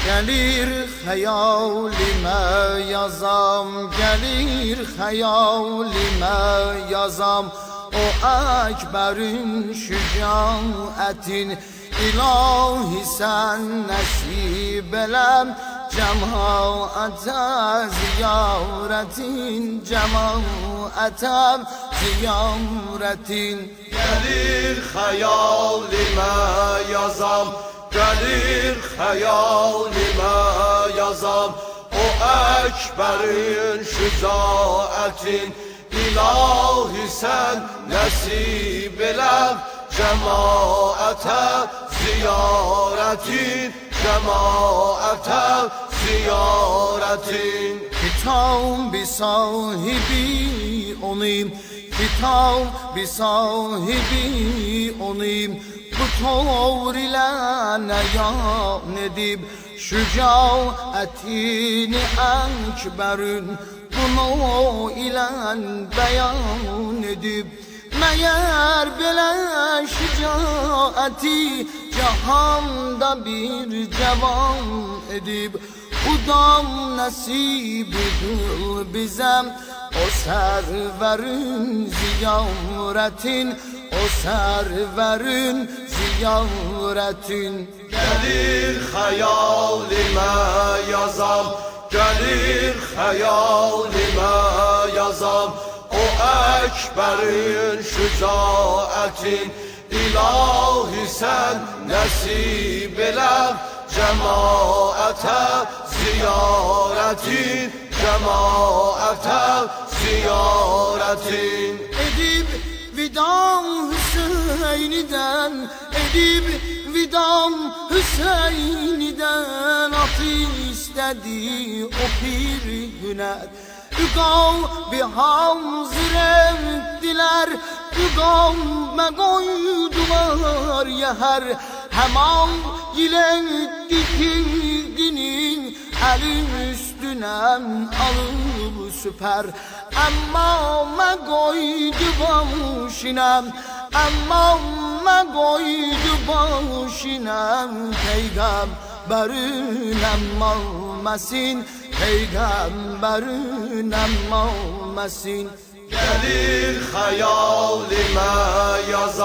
Gelir hayalime yazam, gelir hayalime yazam. O ekberin şücaetin, ilahi sen nasip elem. Cemaate ziyaretin, cemaate ziyaretin. Gelir hayalime yazam, gelir hayalime yazam. O ekberin şücaetin, ilahi sen nasip elem. Cemaate ziyaretin, cemaate ziyaretin. Kitab-ı sahibi olayım, kitab-ı sahibi olayım. Bu tavr ile neyan edip şücaetini ekberün, bunu ile beyan edip. Meğer bile şücaeti cihanda bir cevan edip. Hudam nasip kıl bizem o serverin ziyaretin, o serverin ziyaretin. Gelir hayalime yazam, gelir hayalime yazam. O ekberin şücaetin, ilahi sen nasip elem. Cemaate ziyaretin, cemaate ziyaretin. Edip vidam Hüseyin'den, edip vidam Hüseyin'den. Atı istedi o pir hüner, Ügav bir hazır ettiler, ügavme koydular yeher. Hemen ile dikildinin elin üstüne alıp süper. Amma me koydu başinem, amma me koydu başinem. Peygamberin emmalmesin, peygamberin emmalmesin. Gelir hayalime yazam.